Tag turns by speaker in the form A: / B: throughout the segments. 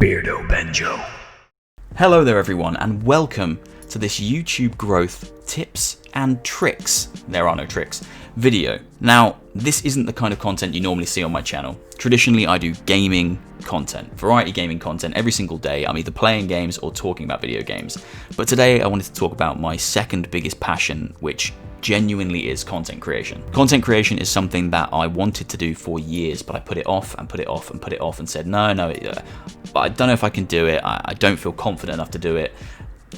A: Beardo Benjo.
B: Hello there everyone, and welcome to this YouTube growth tips and tricks, there are no tricks, video. Now, this isn't the kind of content you normally see on my channel. Traditionally, I do gaming content, variety gaming content every single day. I'm either playing games or talking about video games. But today I wanted to talk about my second biggest passion, which genuinely is content creation. Content creation is something that I wanted to do for years, but I put it off and put it off and put it off and said, no, I don't know if I can do it. I don't feel confident enough to do it,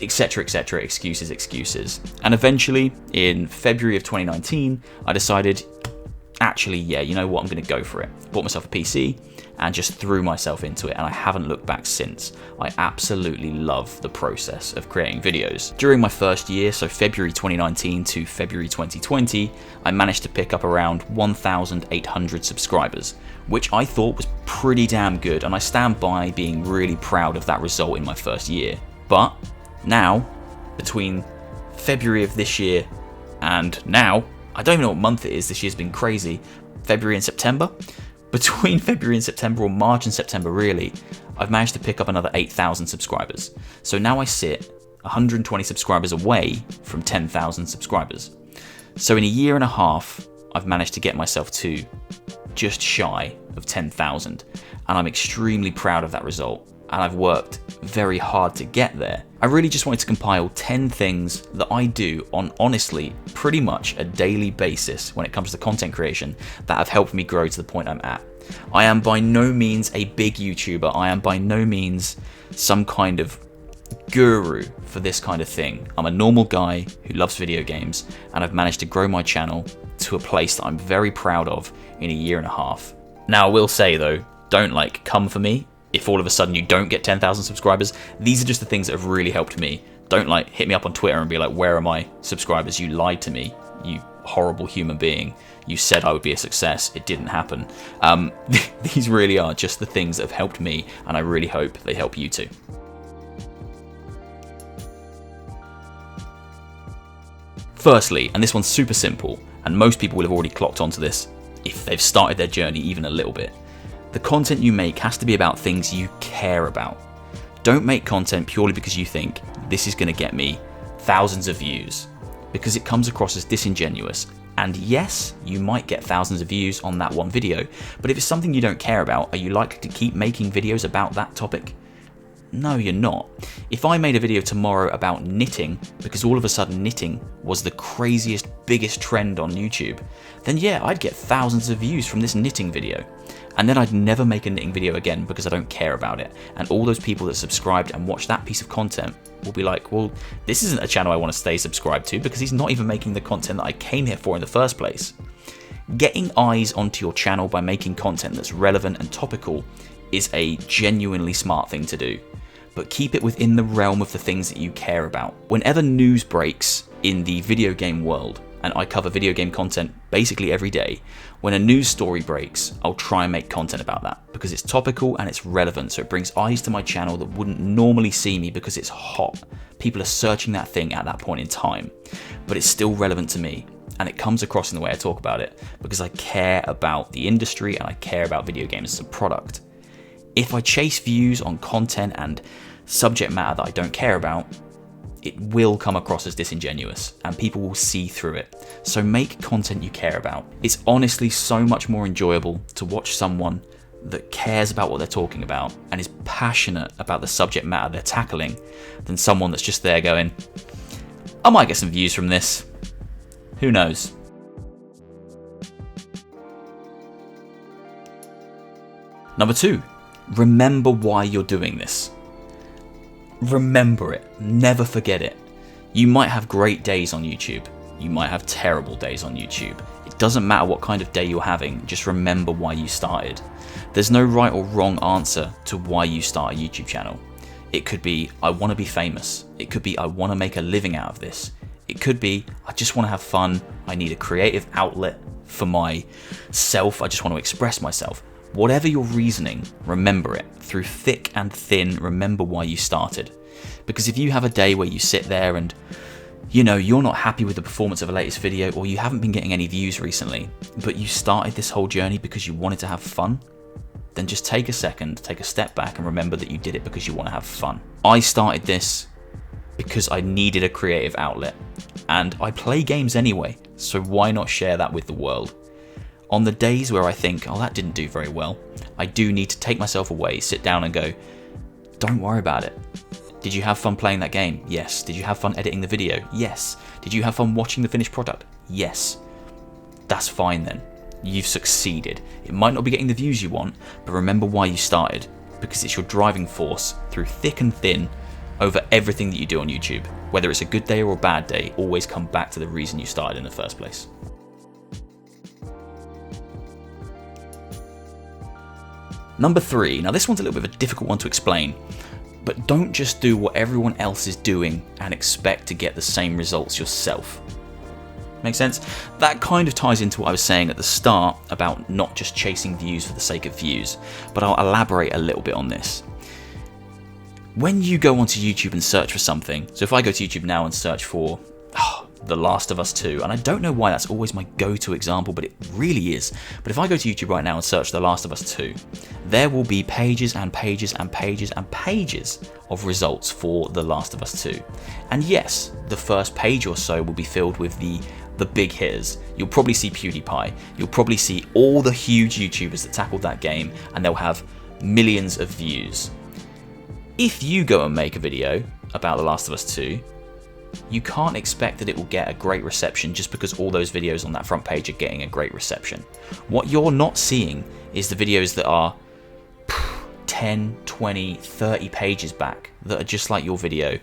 B: etc, etc, excuses. And eventually, in February of 2019, I decided, actually, yeah, you know what, I'm gonna go for it. Bought myself a PC and just threw myself into it, and I haven't looked back since. I absolutely love the process of creating videos. During my first year, so February 2019 to February 2020, I managed to pick up around 1,800 subscribers, which I thought was pretty damn good, and I stand by being really proud of that result in my first year. But now, between February of this year and now, I don't even know what month it is, this year's been crazy, February and September? Between February and September, or March and September really, I've managed to pick up another 8,000 subscribers. So now I sit 120 subscribers away from 10,000 subscribers. So in a year and a half, I've managed to get myself to just shy of 10,000. And I'm extremely proud of that result. And I've worked very hard to get there. I really just wanted to compile 10 things that I do on, honestly, pretty much a daily basis when it comes to content creation that have helped me grow to the point I'm at. I am by no means a big YouTuber. I am by no means some kind of guru for this kind of thing. I'm a normal guy who loves video games, and I've managed to grow my channel to a place that I'm very proud of in a year and a half. Now, I will say though, don't come for me if all of a sudden you don't get 10,000 subscribers. These are just the things that have really helped me. Don't hit me up on Twitter and be like, where are my subscribers? You lied to me, you horrible human being. You said I would be a success. It didn't happen. These really are just the things that have helped me, and I really hope they help you too. Firstly, and this one's super simple, and most people will have already clocked onto this if they've started their journey even a little bit. The content you make has to be about things you care about. Don't make content purely because you think this is going to get me thousands of views, because it comes across as disingenuous. And yes, you might get thousands of views on that one video, but if it's something you don't care about, are you likely to keep making videos about that topic? No, you're not. If I made a video tomorrow about knitting, because all of a sudden knitting was the craziest, biggest trend on YouTube, then yeah, I'd get thousands of views from this knitting video. And then I'd never make a knitting video again because I don't care about it. And all those people that subscribed and watched that piece of content will be like, well, this isn't a channel I want to stay subscribed to because he's not even making the content that I came here for in the first place. Getting eyes onto your channel by making content that's relevant and topical is a genuinely smart thing to do. But keep it within the realm of the things that you care about. Whenever news breaks in the video game world, and I cover video game content basically every day, when a news story breaks, I'll try and make content about that because it's topical and it's relevant, so it brings eyes to my channel that wouldn't normally see me because it's hot. People are searching that thing at that point in time, but it's still relevant to me, and it comes across in the way I talk about it because I care about the industry and I care about video games as a product. If I chase views on content and subject matter that I don't care about, it will come across as disingenuous and people will see through it. So make content you care about. It's honestly so much more enjoyable to watch someone that cares about what they're talking about and is passionate about the subject matter they're tackling than someone that's just there going, I might get some views from this. Who knows? Number 2, remember why you're doing this. Remember it, never forget it. You might have great days on YouTube, you might have terrible days on YouTube. It doesn't matter what kind of day you're having, just remember why you started. There's no right or wrong answer to why you start a YouTube channel. It could be, I want to be famous. It could be, I want to make a living out of this. It could be, I just want to have fun. I need a creative outlet for myself. I just want to express myself. Whatever your reasoning, remember it. Through thick and thin, remember why you started. Because if you have a day where you sit there and, you're not happy with the performance of a latest video, or you haven't been getting any views recently, but you started this whole journey because you wanted to have fun, then just take a second, take a step back, and remember that you did it because you want to have fun. I started this because I needed a creative outlet, and I play games anyway, so why not share that with the world? On the days where I think, oh, that didn't do very well, I do need to take myself away, sit down and go, don't worry about it. Did you have fun playing that game? Yes. Did you have fun editing the video? Yes. Did you have fun watching the finished product? Yes. That's fine then. You've succeeded. It might not be getting the views you want, but remember why you started, because it's your driving force through thick and thin over everything that you do on YouTube. Whether it's a good day or a bad day, always come back to the reason you started in the first place. Number 3. Now this one's a little bit of a difficult one to explain, but don't just do what everyone else is doing and expect to get the same results yourself. Make sense? That kind of ties into what I was saying at the start about not just chasing views for the sake of views, but I'll elaborate a little bit on this. When you go onto YouTube and search for something, so if I go to YouTube now and search for The Last of Us 2, and I don't know why that's always my go-to example, but it really is. But if I go to YouTube right now and search The Last of Us 2, there will be pages and pages and pages and pages of results for The Last of Us 2. And yes, the first page or so will be filled with the big hitters. You'll probably see PewDiePie, you'll probably see all the huge YouTubers that tackled that game, and they'll have millions of views. If you go and make a video about The Last of Us 2, you can't expect that it will get a great reception just because all those videos on that front page are getting a great reception. What you're not seeing is the videos that are 10, 20, 30 pages back that are just like your video.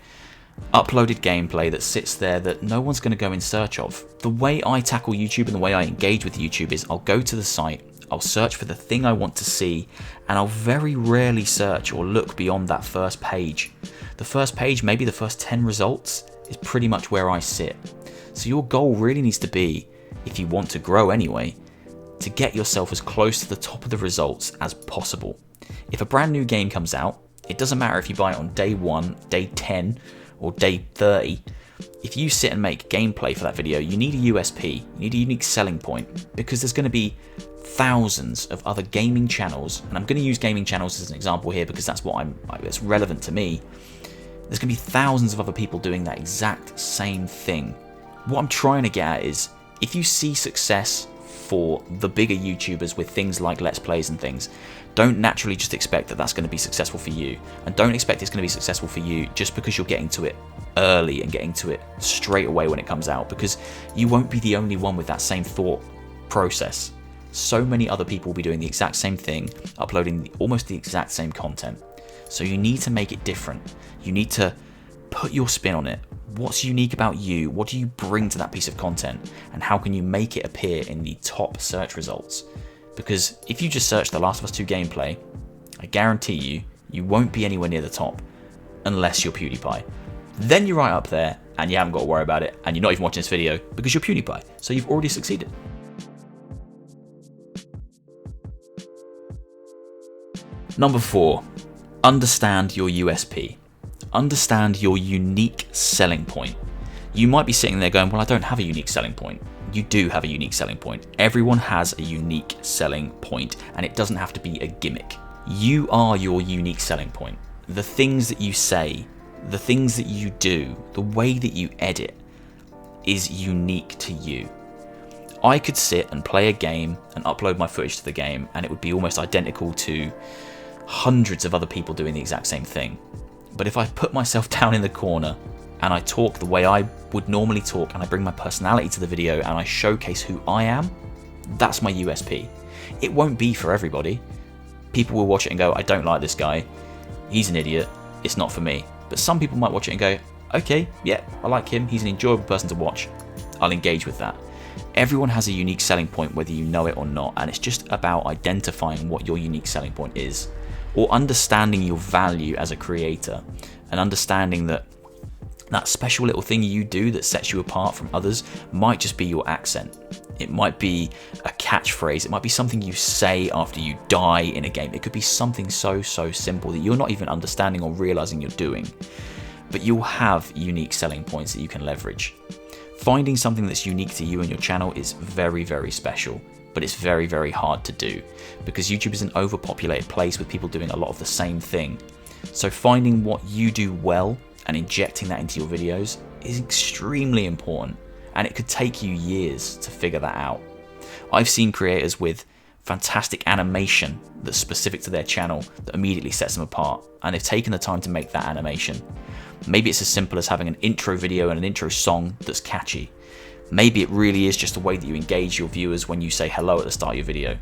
B: Uploaded gameplay that sits there that no one's going to go in search of. The way I tackle YouTube and the way I engage with YouTube is I'll go to the site, I'll search for the thing I want to see, and I'll very rarely search or look beyond that first page. The first page, maybe the first 10 results, is pretty much where I sit. So your goal really needs to be, if you want to grow anyway, to get yourself as close to the top of the results as possible. If a brand new game comes out, it doesn't matter if you buy it on day 1, day 10, or day 30. If you sit and make gameplay for that video, you need a USP, you need a unique selling point, because there's going to be thousands of other gaming channels, and I'm going to use gaming channels as an example here because that's that's relevant to me. There's going to be thousands of other people doing that exact same thing. What I'm trying to get at is, if you see success for the bigger YouTubers with things like Let's Plays and things, don't naturally just expect that that's going to be successful for you. And don't expect it's going to be successful for you just because you're getting to it early and getting to it straight away when it comes out, because you won't be the only one with that same thought process. So many other people will be doing the exact same thing, uploading almost the exact same content. So you need to make it different. You need to put your spin on it. What's unique about you? What do you bring to that piece of content? And how can you make it appear in the top search results? Because if you just search The Last of Us 2 gameplay, I guarantee you, you won't be anywhere near the top unless you're PewDiePie. Then you're right up there and you haven't got to worry about it, and you're not even watching this video because you're PewDiePie. So you've already succeeded. Number 4, understand your USP. Understand your unique selling point. You might be sitting there going, well, I don't have a unique selling point. You do have a unique selling point. Everyone has a unique selling point, and it doesn't have to be a gimmick. You are your unique selling point. The things that you say, the things that you do, the way that you edit is unique to you. I could sit and play a game and upload my footage to the game, and it would be almost identical to hundreds of other people doing the exact same thing. But if I put myself down in the corner and I talk the way I would normally talk, and I bring my personality to the video and I showcase who I am, that's my USP. It won't be for everybody. People will watch it and go, I don't like this guy, he's an idiot, it's not for me. But some people might watch it and go, okay, yeah, I like him, he's an enjoyable person to watch, I'll engage with that. Everyone has a unique selling point, whether you know it or not, and it's just about identifying what your unique selling point is, or understanding your value as a creator, and understanding that that special little thing you do that sets you apart from others might just be your accent. It might be a catchphrase, it might be something you say after you die in a game. It could be something so simple that you're not even understanding or realizing you're doing. But you'll have unique selling points that you can leverage. Finding something that's unique to you and your channel is very, very special. but it's very, very hard to do because YouTube is an overpopulated place with people doing a lot of the same thing. So finding what you do well and injecting that into your videos is extremely important, and it could take you years to figure that out. I've seen creators with fantastic animation that's specific to their channel that immediately sets them apart, and they've taken the time to make that animation. Maybe it's as simple as having an intro video and an intro song that's catchy. Maybe it really is just the way that you engage your viewers when you say hello at the start of your video.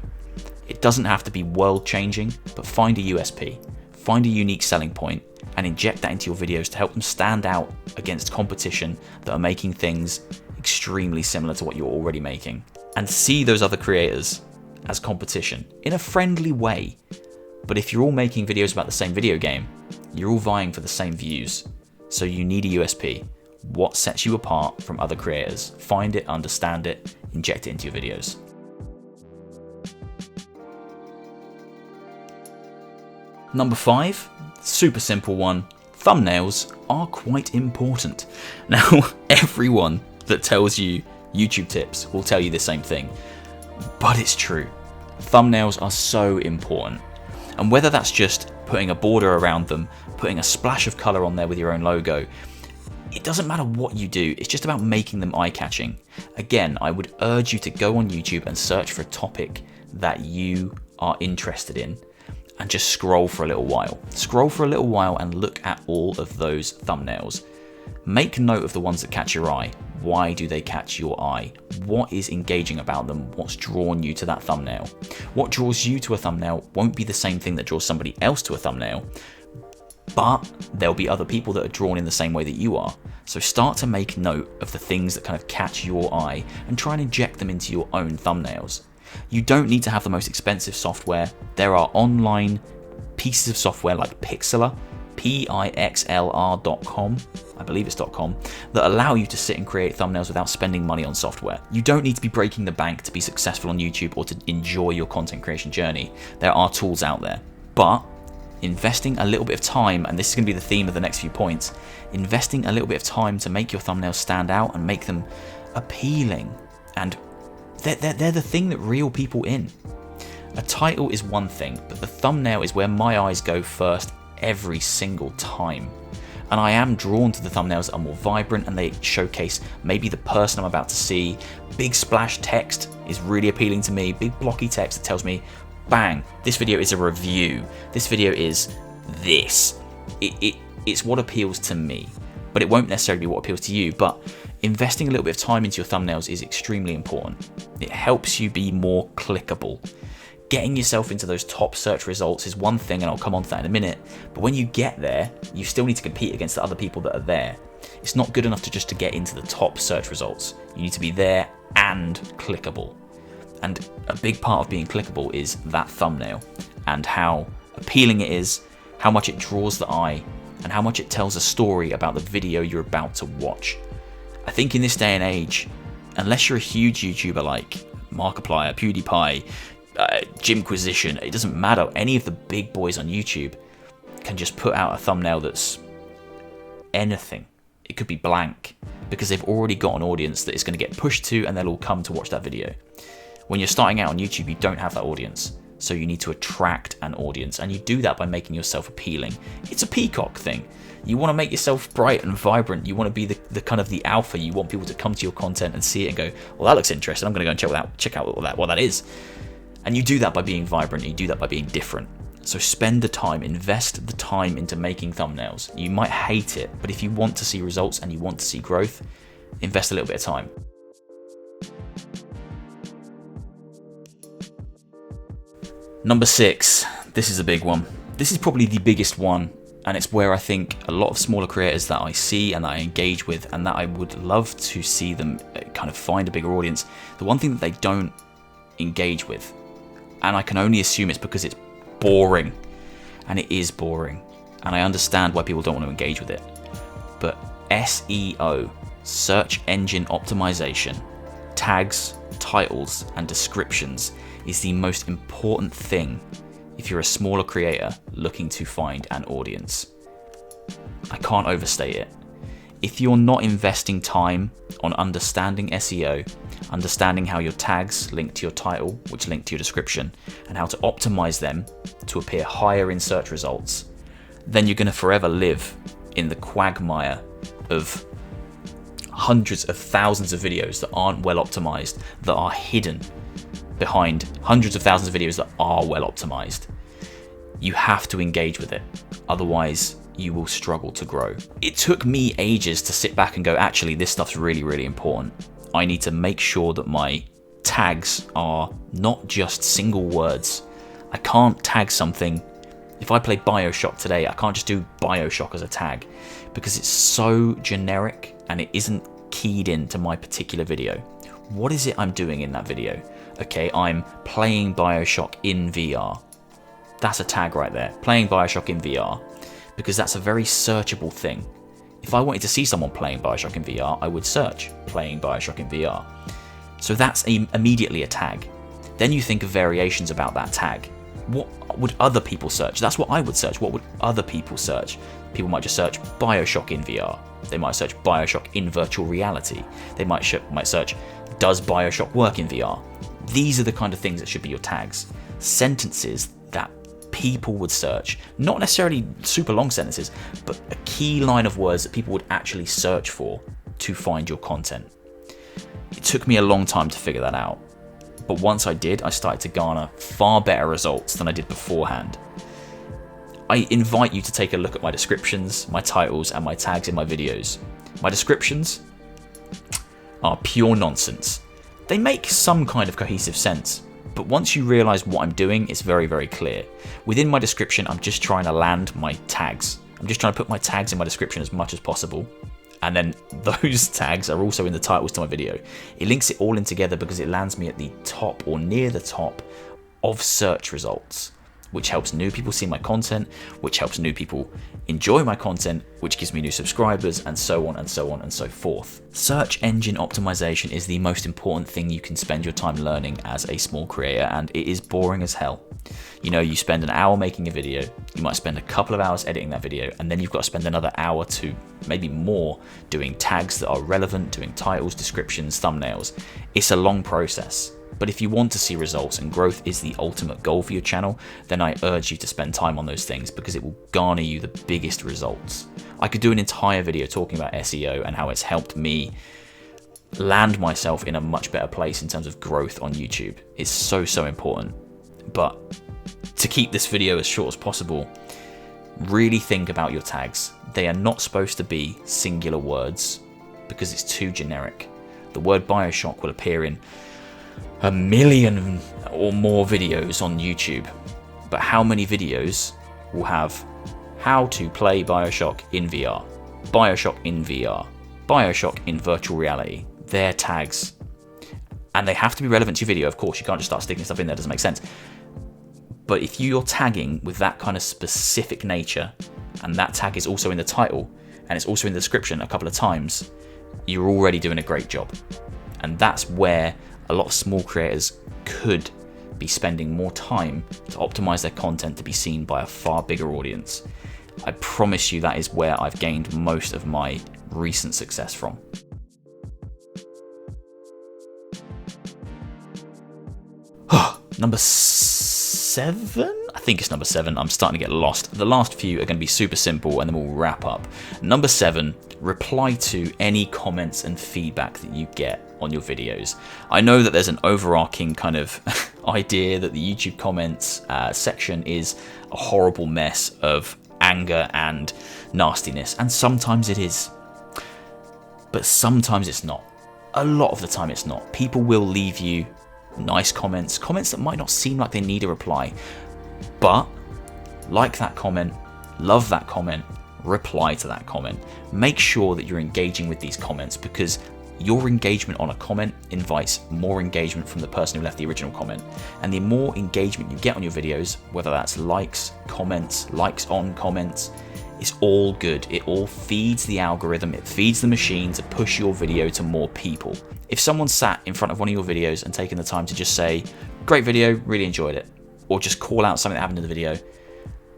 B: It doesn't have to be world changing, but find a USP, find a unique selling point, and inject that into your videos to help them stand out against competition that are making things extremely similar to what you're already making. And see those other creators as competition in a friendly way. But if you're all making videos about the same video game, you're all vying for the same views. So you need a USP. What sets you apart from other creators? Find it, understand it, inject it into your videos. Number 5, super simple one. Thumbnails are quite important. Now, everyone that tells you YouTube tips will tell you the same thing, but it's true. Thumbnails are so important. And whether that's just putting a border around them, putting a splash of color on there with your own logo, it doesn't matter what you do, it's just about making them eye-catching. Again, I would urge you to go on YouTube and search for a topic that you are interested in and just scroll for a little while. Scroll for a little while and look at all of those thumbnails. Make note of the ones that catch your eye. Why do they catch your eye? What is engaging about them? What's drawn you to that thumbnail? What draws you to a thumbnail won't be the same thing that draws somebody else to a thumbnail, but there'll be other people that are drawn in the same way that you are. So start to make note of the things that kind of catch your eye and try and inject them into your own thumbnails. You don't need to have the most expensive software. There are online pieces of software like Pixlr, Pixlr.com, I believe it's .com, that allow you to sit and create thumbnails without spending money on software. You don't need to be breaking the bank to be successful on YouTube or to enjoy your content creation journey. There are tools out there, but investing a little bit of time, and this is going to be the theme of the next few points, investing a little bit of time to make your thumbnails stand out and make them appealing, and they're the thing that reel people in. A title is one thing, but the thumbnail is where my eyes go first every single time. And I am drawn to the thumbnails that are more vibrant and they showcase maybe the person I'm about to see. Big splash text is really appealing to me. Big blocky text that tells me, bang, this video is a review. This video is this. It's what appeals to me, but it won't necessarily be what appeals to you. But investing a little bit of time into your thumbnails is extremely important. It helps you be more clickable. Getting yourself into those top search results is one thing, and I'll come on to that in a minute, but when you get there, you still need to compete against the other people that are there. It's not good enough to just to get into the top search results. You need to be there and clickable. And a big part of being clickable is that thumbnail and how appealing it is, how much it draws the eye, and how much it tells a story about the video you're about to watch. I think in this day and age, unless you're a huge YouTuber like Markiplier, PewDiePie, Jimquisition, it doesn't matter. Any of the big boys on YouTube can just put out a thumbnail that's anything. It could be blank because they've already got an audience that is going to get pushed to, and they'll all come to watch that video. When you're starting out on YouTube, you don't have that audience, so you need to attract an audience, and you do that by making yourself appealing. It's a peacock thing. You want to make yourself bright and vibrant. You want to be the kind of the alpha. You want people to come to your content and see it and go, well, that looks interesting. I'm going to go and check out what that is. And you do that by being vibrant, you do that by being different. So spend the time, invest the time into making thumbnails. You might hate it, but if you want to see results and you want to see growth, invest a little bit of time. Number 6, this is a big one. This is probably the biggest one, and it's where I think a lot of smaller creators that I see and that I engage with and that I would love to see them kind of find a bigger audience, the one thing that they don't engage with, and I can only assume it's because it's boring, and it is boring, and I understand why people don't want to engage with it, but SEO, search engine optimization, tags, titles, and descriptions is the most important thing if you're a smaller creator looking to find an audience. I can't overstate it. If you're not investing time on understanding SEO, understanding how your tags link to your title, which link to your description, and how to optimize them to appear higher in search results, then you're going to forever live in the quagmire of hundreds of thousands of videos that aren't well optimized, that are hidden behind hundreds of thousands of videos that are well optimized. You have to engage with it, otherwise you will struggle to grow. It took me ages to sit back and go, actually, this stuff's really, really important. I need to make sure that my tags are not just single words. I can't tag something. If I play BioShock today, I can't just do BioShock as a tag because it's so generic and it isn't keyed into my particular video. What is it I'm doing in that video? Okay, I'm playing BioShock in VR. That's a tag right there, playing BioShock in VR, because that's a very searchable thing. If I wanted to see someone playing BioShock in VR, I would search playing BioShock in VR. So that's immediately a tag. Then you think of variations about that tag. What would other people search? That's what I would search. What would other people search? People might just search BioShock in VR. They might search BioShock in virtual reality. They might search, does BioShock work in VR? These are the kind of things that should be your tags. Sentences that people would search, not necessarily super long sentences, but a key line of words that people would actually search for to find your content. It took me a long time to figure that out, but once I did, I started to garner far better results than I did beforehand. I invite you to take a look at my descriptions, my titles, and my tags in my videos. My descriptions are pure nonsense. They make some kind of cohesive sense, but once you realize what I'm doing, it's very, very clear. Within my description, I'm just trying to land my tags. I'm just trying to put my tags in my description as much as possible. And then those tags are also in the titles to my video. It links it all in together because it lands me at the top or near the top of search results, which helps new people see my content, which helps new people enjoy my content, which gives me new subscribers, and so on and so on and so forth. Search engine optimization is the most important thing you can spend your time learning as a small creator, and it is boring as hell. You know, you spend an hour making a video, you might spend a couple of hours editing that video, and then you've got to spend another hour to maybe more doing tags that are relevant, doing titles, descriptions, thumbnails. It's a long process. But if you want to see results and growth is the ultimate goal for your channel, then I urge you to spend time on those things because it will garner you the biggest results. I could do an entire video talking about SEO and how it's helped me land myself in a much better place in terms of growth on YouTube. It's so, so important. But to keep this video as short as possible, really think about your tags. They are not supposed to be singular words because it's too generic. The word BioShock will appear in 1 million or more videos on YouTube, but how many videos will have how to play BioShock in VR, BioShock in VR, BioShock in virtual reality? They're tags, and they have to be relevant to your video. Of course, you can't just start sticking stuff in there, it doesn't make sense. But if you're tagging with that kind of specific nature, and that tag is also in the title and it's also in the description a couple of times, you're already doing a great job. And that's where a lot of small creators could be spending more time to optimize their content to be seen by a far bigger audience. I promise you that is where I've gained most of my recent success from. Number 7? I think it's number 7. I'm starting to get lost. The last few are going to be super simple and then we'll wrap up. Number 7, reply to any comments and feedback that you get on your videos. I know that there's an overarching kind of idea that the YouTube comments section is a horrible mess of anger and nastiness, and sometimes it is. But sometimes it's not. A lot of the time it's not. People will leave you nice comments that might not seem like they need a reply, but like that comment, love that comment, reply to that comment. Make sure that you're engaging with these comments because your engagement on a comment invites more engagement from the person who left the original comment. And the more engagement you get on your videos, whether that's likes, comments, likes on comments, it's all good. It all feeds the algorithm, it feeds the machine to push your video to more people. If someone sat in front of one of your videos and taken the time to just say, great video, really enjoyed it, or just call out something that happened in the video,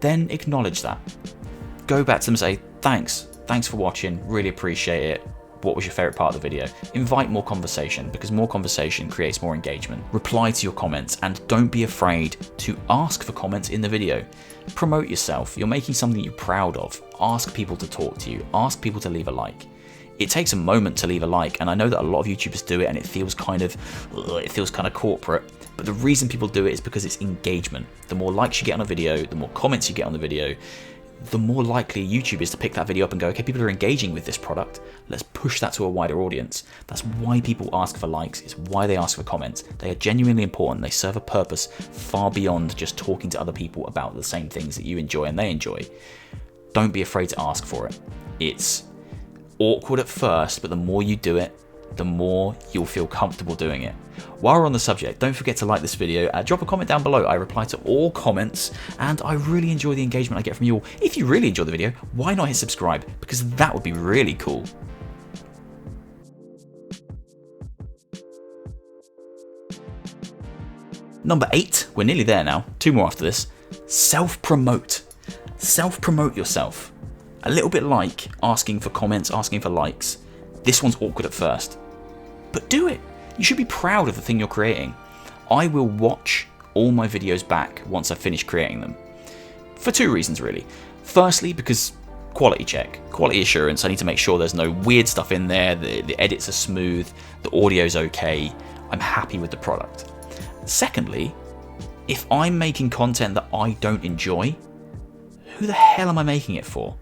B: then acknowledge that. Go back to them and say, thanks for watching, really appreciate it. what was your favorite part of the video. Invite more conversation, because more conversation creates more engagement. Reply to your comments, and don't be afraid to ask for comments in the video. Promote yourself. You're making something you're proud of. Ask people to talk to you. Ask people to leave a like. It takes a moment to leave a like, and I know that a lot of YouTubers do it and it feels kind of corporate, but the reason people do it is because it's engagement. The more likes you get on a video, the more comments you get on the video, the more likely YouTube is to pick that video up and go, okay, people are engaging with this product, let's push that to a wider audience. That's why people ask for likes, it's why they ask for comments. They are genuinely important, they serve a purpose far beyond just talking to other people about the same things that you enjoy and they enjoy. Don't be afraid to ask for it. It's awkward at first, but the more you do it, the more you'll feel comfortable doing it. While we're on the subject, don't forget to like this video, drop a comment down below. I reply to all comments, and I really enjoy the engagement I get from you all. If you really enjoy the video, why not hit subscribe? Because that would be really cool. Number 8, we're nearly there now, 2 more after this. Self-promote. Self-promote yourself. A little bit like asking for comments, asking for likes. This one's awkward at first, but do it. You should be proud of the thing you're creating. I will watch all my videos back once I've finished creating them. For 2 reasons really. Firstly, because quality check, quality assurance. I need to make sure there's no weird stuff in there, the edits are smooth, the audio's okay, I'm happy with the product. Secondly, if I'm making content that I don't enjoy, who the hell am I making it for?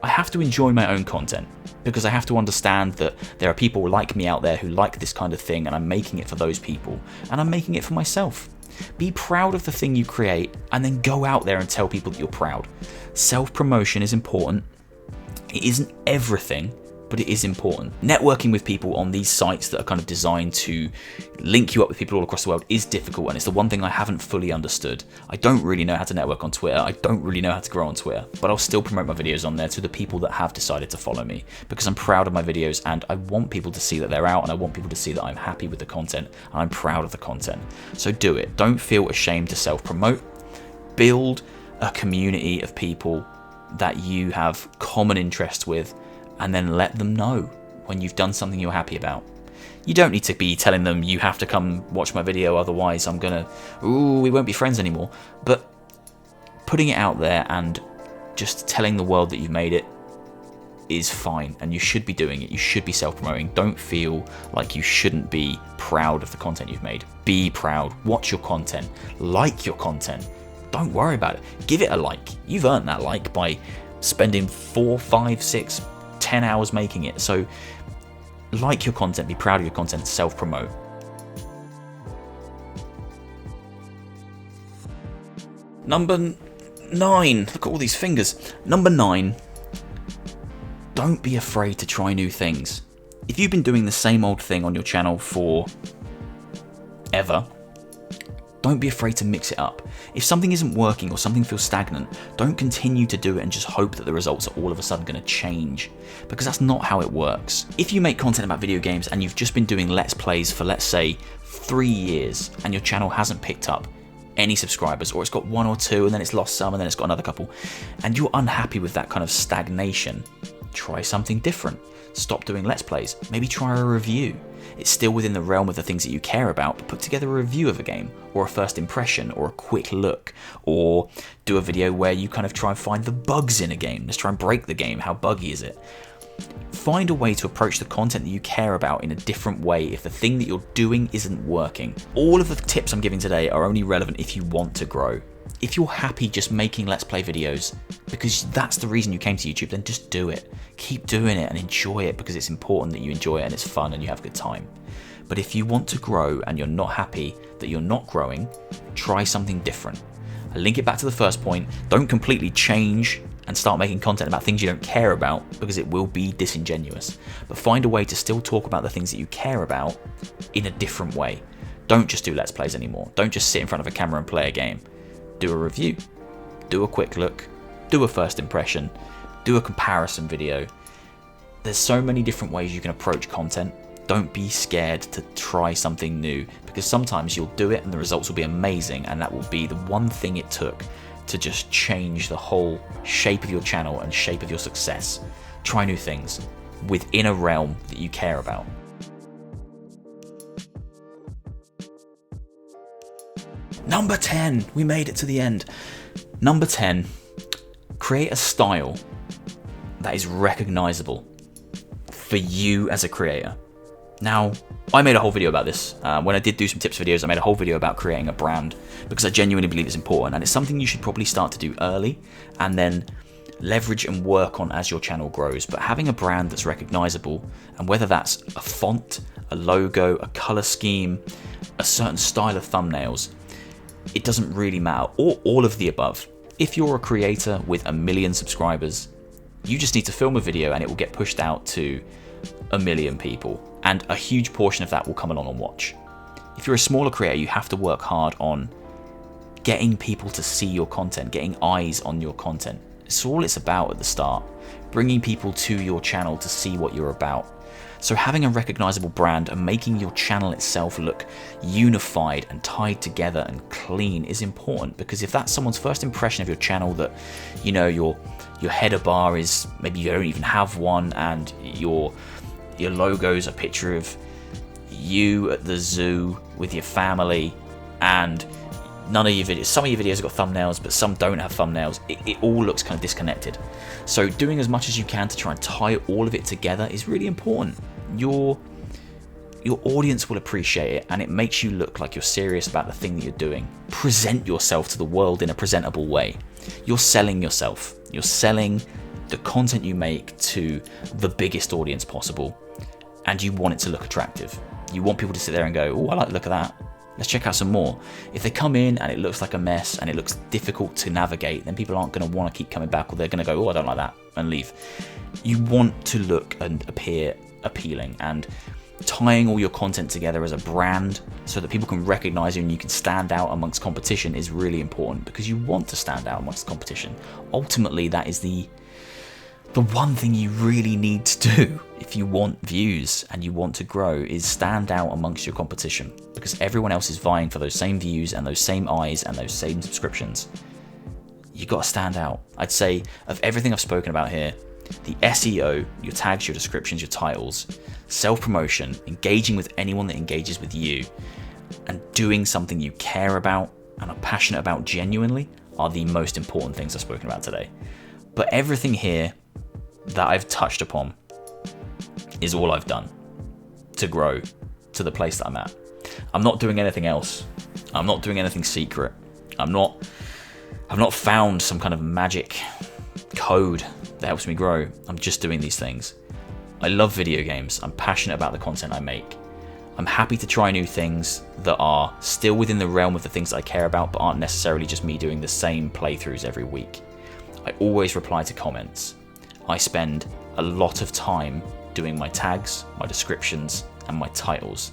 B: I have to enjoy my own content, because I have to understand that there are people like me out there who like this kind of thing, and I'm making it for those people, and I'm making it for myself. Be proud of the thing you create, and then go out there and tell people that you're proud. Self-promotion is important. It isn't everything, but it is important. Networking with people on these sites that are kind of designed to link you up with people all across the world is difficult, and it's the one thing I haven't fully understood. I don't really know how to network on Twitter, I don't really know how to grow on Twitter, but I'll still promote my videos on there to the people that have decided to follow me, because I'm proud of my videos and I want people to see that they're out, and I want people to see that I'm happy with the content and I'm proud of the content. So do it. Don't feel ashamed to self-promote. Build a community of people that you have common interests with, and then let them know when you've done something you're happy about. You don't need to be telling them you have to come watch my video, otherwise we won't be friends anymore. But putting it out there and just telling the world that you've made it is fine, and you should be doing it. You should be self-promoting. Don't feel like you shouldn't be proud of the content you've made. Be proud, watch your content, like your content. Don't worry about it. Give it a like. You've earned that like by spending 4, 5, 6, 10 hours making it. So like your content, be proud of your content, self-promote. Number 9, look at all these fingers. Number 9, don't be afraid to try new things. If you've been doing the same old thing on your channel for ever, don't be afraid to mix it up. If something isn't working or something feels stagnant, don't continue to do it and just hope that the results are all of a sudden going to change, because that's not how it works. If you make content about video games and you've just been doing Let's Plays for, let's say, 3 years, and your channel hasn't picked up any subscribers, or it's got 1 or 2 and then it's lost some and then it's got another couple, and you're unhappy with that kind of stagnation, try something different. Stop doing Let's Plays. Maybe try a review. It's still within the realm of the things that you care about, but put together a review of a game, or a first impression, or a quick look, or do a video where you kind of try and find the bugs in a game. Let's try and break the game. How buggy is it? Find a way to approach the content that you care about in a different way if the thing that you're doing isn't working. All of the tips I'm giving today are only relevant if you want to grow. If you're happy just making Let's Play videos because that's the reason you came to YouTube, then just do it. Keep doing it and enjoy it, because it's important that you enjoy it and it's fun and you have a good time. But if you want to grow and you're not happy that you're not growing, try something different. I link it back to the first point. Don't completely change and start making content about things you don't care about, because it will be disingenuous. But find a way to still talk about the things that you care about in a different way. Don't just do Let's Plays anymore. Don't just sit in front of a camera and play a game. Do a review, do a quick look, do a first impression, do a comparison video. There's so many different ways you can approach content. Don't be scared to try something new, because sometimes you'll do it and the results will be amazing, and that will be the one thing it took to just change the whole shape of your channel and shape of your success. Try new things. within a realm that you care about. Number 10, we made it to the end. Number 10, create a style that is recognizable for you as a creator. Now, I made a whole video about this. When I did do some tips videos, I made a whole video about creating a brand because I genuinely believe it's important, and it's something you should probably start to do early and then leverage and work on as your channel grows. But having a brand that's recognizable, and whether that's a font, a logo, a color scheme, a certain style of thumbnails, it doesn't really matter, or all of the above. If you're a creator with 1 million subscribers, you just need to film a video and it will get pushed out to 1 million people, and a huge portion of that will come along and watch. If you're a smaller creator, you have to work hard on getting people to see your content, getting eyes on your content. It's all it's about at the start, bringing people to your channel to see what you're about. So having a recognizable brand and making your channel itself look unified and tied together and clean is important, because if that's someone's first impression of your channel, that, you know, your header bar is, maybe you don't even have one, and your logo's a picture of you at the zoo with your family, and none of your videos, some of your videos have got thumbnails, but some don't have thumbnails. It all looks kind of disconnected. So doing as much as you can to try and tie all of it together is really important. Your audience will appreciate it, and it makes you look like you're serious about the thing that you're doing. Present yourself to the world in a presentable way. You're selling yourself. You're selling the content you make to the biggest audience possible, and you want it to look attractive. You want people to sit there and go, oh, I like the look of that. Let's check out some more. If they come in and it looks like a mess and it looks difficult to navigate, then people aren't going to want to keep coming back, or they're going to go, oh, I don't like that, and leave. You want to look and appear appealing, and tying all your content together as a brand so that people can recognize you and you can stand out amongst competition is really important, because you want to stand out amongst the competition. Ultimately, that is the one thing you really need to do if you want views and you want to grow, is stand out amongst your competition, because everyone else is vying for those same views and those same eyes and those same subscriptions. You got to stand out. I'd say of everything I've spoken about here, the SEO, your tags, your descriptions, your titles, self-promotion, engaging with anyone that engages with you, and doing something you care about and are passionate about genuinely are the most important things I've spoken about today. But everything here that I've touched upon is all I've done to grow to the place that I'm at. I'm not doing anything else. I'm not doing anything secret. I've not found some kind of magic code that helps me grow. I'm just doing these things. I love video games. I'm passionate about the content I make. I'm happy to try new things that are still within the realm of the things that I care about, but aren't necessarily just me doing the same playthroughs every week. I always reply to comments. I spend a lot of time doing my tags, my descriptions, and my titles.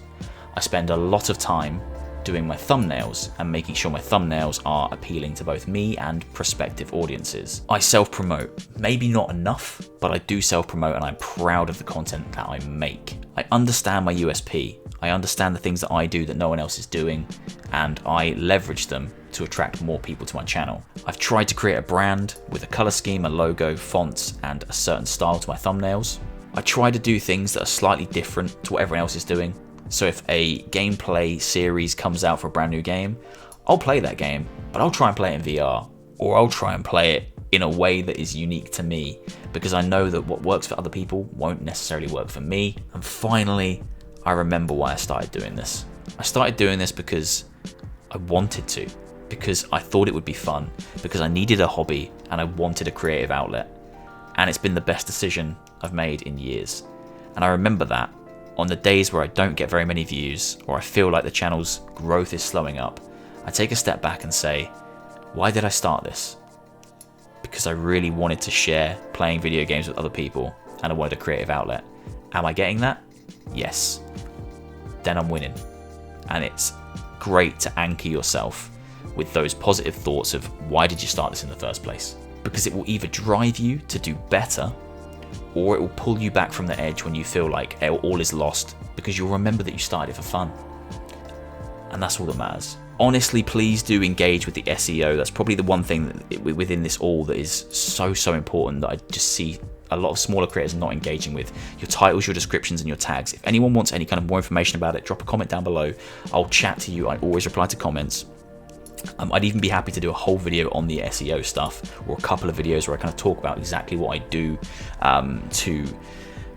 B: I spend a lot of time doing my thumbnails and making sure my thumbnails are appealing to both me and prospective audiences. I self-promote, maybe not enough, but I do self-promote, and I'm proud of the content that I make. I understand my USP. I understand the things that I do that no one else is doing, and I leverage them to attract more people to my channel. I've tried to create a brand with a color scheme, a logo, fonts, and a certain style to my thumbnails. I try to do things that are slightly different to what everyone else is doing. So if a gameplay series comes out for a brand new game, I'll play that game, but I'll try and play it in VR, or I'll try and play it in a way that is unique to me, because I know that what works for other people won't necessarily work for me. And finally, I remember why I started doing this. I started doing this because I wanted to, because I thought it would be fun, because I needed a hobby and I wanted a creative outlet. And it's been the best decision I've made in years. And I remember that on the days where I don't get very many views, or I feel like the channel's growth is slowing up, I take a step back and say, why did I start this? Because I really wanted to share playing video games with other people, and I wanted a creative outlet. Am I getting that? Yes. Then I'm winning. And it's great to anchor yourself with those positive thoughts of why did you start this in the first place? Because it will either drive you to do better, or it will pull you back from the edge when you feel like all is lost, because you'll remember that you started it for fun. And that's all that matters. Honestly, please do engage with the SEO. That's probably the one thing that within this all that is so important, that I just see a lot of smaller creators are not engaging with. Your titles, your descriptions, and your tags. If anyone wants any kind of more information about it, drop a comment down below. I'll chat to you. I always reply to comments. I'd even be happy to do a whole video on the SEO stuff, or a couple of videos where I kind of talk about exactly what I do to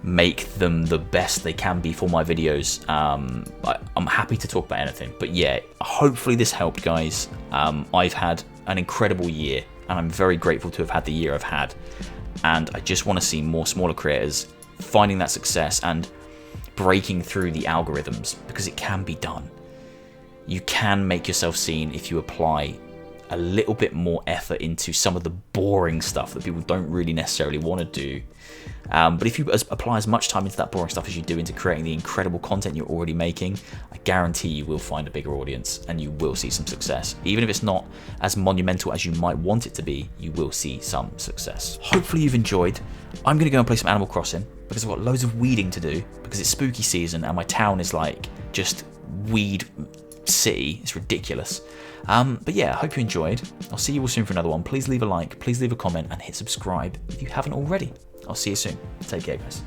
B: make them the best they can be for my videos. I'm happy to talk about anything. But yeah, hopefully this helped, guys. I've had an incredible year, and I'm very grateful to have had the year I've had. And I just want to see more smaller creators finding that success and breaking through the algorithms, because it can be done. You can make yourself seen if you apply a little bit more effort into some of the boring stuff that people don't really necessarily want to do. But if you apply as much time into that boring stuff as you do into creating the incredible content you're already making, I guarantee you will find a bigger audience and you will see some success. Even if it's not as monumental as you might want it to be, you will see some success. Hopefully you've enjoyed. I'm going to go and play some Animal Crossing because I've got loads of weeding to do, because it's spooky season and my town is like just weed city. It's ridiculous. But yeah, I hope you enjoyed. I'll see you all soon for another one. Please leave a like, please leave a comment, and hit subscribe if you haven't already. I'll see you soon. Take care, guys.